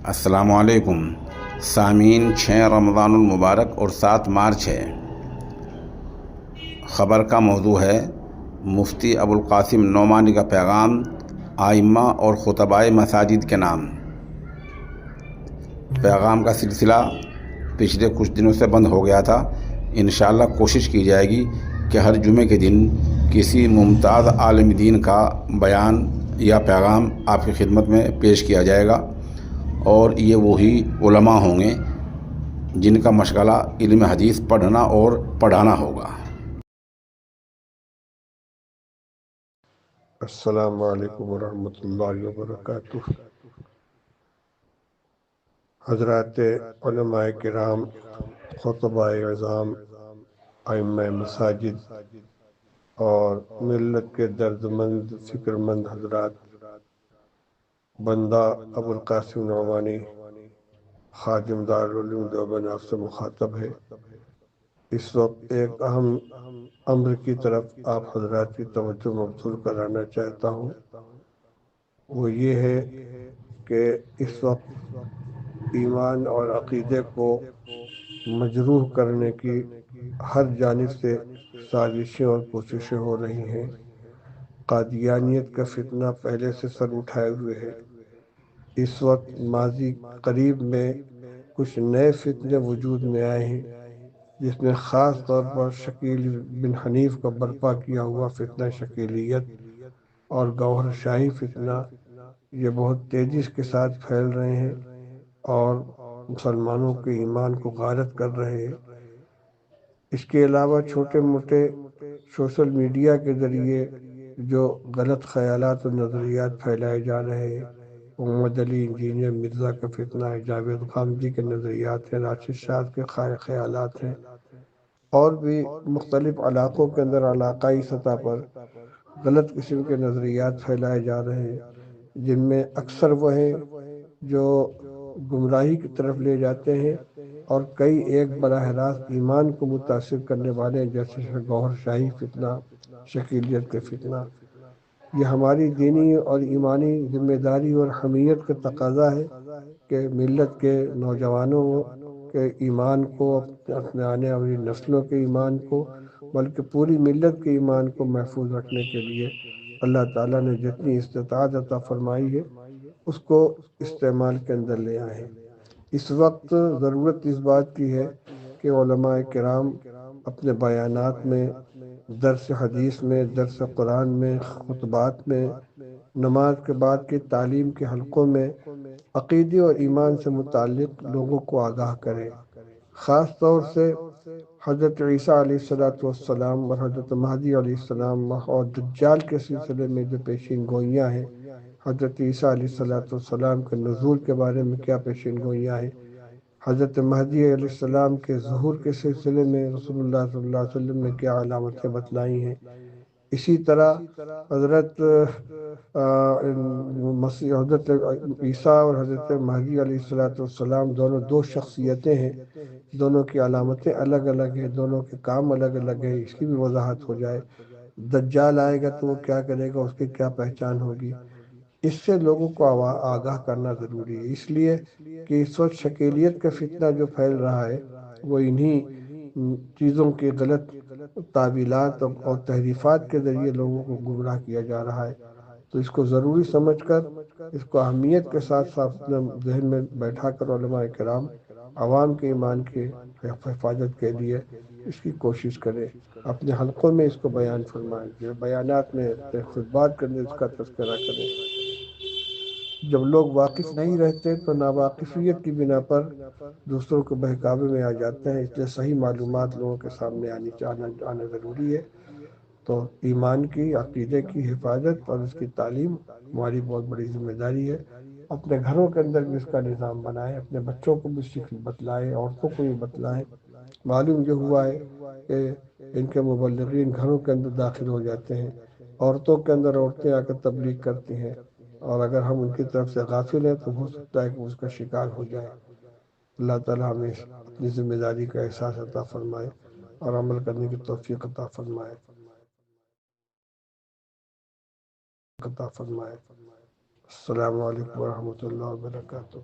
السلام علیکم سامعین، 6 رمضان المبارک اور 7 مارچ ہے۔ خبر کا موضوع ہے مفتی ابوالقاسم نعمانی کا پیغام ائمہ اور خطبائے مساجد کے نام۔ پیغام کا سلسلہ پچھلے کچھ دنوں سے بند ہو گیا تھا۔ انشاءاللہ کوشش کی جائے گی کہ ہر جمعے کے دن کسی ممتاز عالم دین کا بیان یا پیغام آپ کی خدمت میں پیش کیا جائے گا، اور یہ وہی علماء ہوں گے جن کا مشغلہ علم حدیث پڑھنا اور پڑھانا ہوگا۔ السلام علیکم ورحمۃ اللہ وبرکاتہ۔ حضرات علماء کرام، خطباء اعظام، ائمہ مساجد اور ملت کے درد مند فکر مند حضرات، بندہ ابوالقاسم نعمانی خادم دارالعلوم دیوبند آپ سے مخاطب ہے۔ اس وقت ایک اہم امر کی طرف آپ حضرات کی توجہ مبذول کرانا چاہتا ہوں۔ وہ یہ ہے کہ اس وقت ایمان اور عقیدے کو مجروح کرنے کی ہر جانب سے سازشیں اور کوششیں ہو رہی ہیں۔ قادیانیت کا فتنہ پہلے سے سر اٹھائے ہوئے ہے۔ اس وقت ماضی قریب میں کچھ نئے فتنے وجود میں آئے ہیں، جس میں خاص طور پر شکیل بن حنیف کا برپا کیا ہوا فتنہ شکیلیت اور گوہر شاہی فتنہ، یہ بہت تیزی کے ساتھ پھیل رہے ہیں اور مسلمانوں کے ایمان کو غارت کر رہے ہیں۔ اس کے علاوہ چھوٹے موٹے سوشل میڈیا کے ذریعے جو غلط خیالات اور نظریات پھیلائے جا رہے ہیں، محمد علی انجینئر مرزا کا فتنہ ہے، جاوید غامدی کے نظریات ہیں، راشد شاہ کے خیالات ہیں، اور بھی مختلف علاقوں کے اندر علاقائی سطح پر غلط قسم کے نظریات پھیلائے جا رہے ہیں، جن میں اکثر وہ ہیں جو گمراہی کی طرف لے جاتے ہیں، اور کئی ایک براہ راست ایمان کو متاثر کرنے والے ہیں، جیسے گوہر شاہی فتنہ، شکیلیت کے فتنہ۔ یہ ہماری دینی اور ایمانی ذمہ داری اور حمیت کا تقاضا ہے کہ ملت کے نوجوانوں کے ایمان کو، اپنے آنے والی نسلوں کے ایمان کو، بلکہ پوری ملت کے ایمان کو محفوظ رکھنے کے لیے اللہ تعالیٰ نے جتنی استطاعت عطا فرمائی ہے اس کو استعمال کے اندر لے آئے ہیں۔ اس وقت ضرورت اس بات کی ہے کہ علماء کرام اپنے بیانات میں، درس حدیث میں، درس قرآن میں، خطبات میں، نماز کے بعد کی تعلیم کے حلقوں میں عقیدے اور ایمان سے متعلق لوگوں کو آگاہ کریں۔ خاص طور سے حضرت عیسیٰ علیہ السلام اور حضرت مہدی علیہ السلام اور دجال کے سلسلے میں جو پیشین گوئیاں ہیں، حضرت عیسیٰ علیہ السلام کے نزول کے بارے میں کیا پیشین گوئیاں ہیں، حضرت مہدی علیہ السلام کے ظہور کے سلسلے میں رسول اللہ صلی اللہ علیہ وسلم نے کیا علامتیں بتلائی ہیں۔ اسی طرح حضرت حضرت عیسیٰ اور حضرت مہدی علیہ السلام دونوں دو شخصیتیں ہیں، دونوں کی علامتیں الگ الگ ہیں، دونوں کے کام الگ الگ ہیں، اس کی بھی وضاحت ہو جائے۔ دجال آئے گا تو وہ کیا کرے گا، اس کی کیا پہچان ہوگی، اس سے لوگوں کو آگاہ کرنا ضروری ہے۔ اس لیے کہ اس وقت شکیلیت کا فتنہ جو پھیل رہا ہے وہ انہی چیزوں کے غلط تعویلات اور تحریفات کے ذریعے لوگوں کو گمراہ کیا جا رہا ہے۔ تو اس کو ضروری سمجھ کر، اس کو اہمیت کے ساتھ ساتھ اپنے ذہن میں بیٹھا کر علماء کرام عوام کے ایمان کی حفاظت کے لیے اس کی کوشش کریں، اپنے حلقوں میں اس کو بیان فرمائیں، جو بیانات میں خطبات کرنے اس کا تذکرہ کریں۔ جب لوگ واقف نہیں رہتے تو ناواقفیت کی بنا پر دوسروں کو بہکاوے میں آ جاتے ہیں، اس لیے صحیح معلومات لوگوں کے سامنے آنا ضروری ہے۔ تو ایمان کی، عقیدے کی حفاظت اور اس کی تعلیم ہماری بہت بڑی ذمہ داری ہے۔ اپنے گھروں کے اندر بھی اس کا نظام بنائیں، اپنے بچوں کو بھی بتلائیں، عورتوں کو بھی بتلائیں۔ معلوم یہ ہوا ہے کہ ان کے مبلغین گھروں کے اندر داخل ہو جاتے ہیں، عورتوں کے اندر عورتیں آ کر تبلیغ کرتی ہیں، اور اگر ہم ان کی طرف سے غافل ہیں تو ہو سکتا ہے کہ اس کا شکار ہو جائے۔ اللہ تعالیٰ ہمیں اپنی ذمہ داری کا احساس عطا فرمائے اور عمل کرنے کی توفیق عطا فرمائے۔ السلام علیکم ورحمۃ اللہ وبرکاتہ۔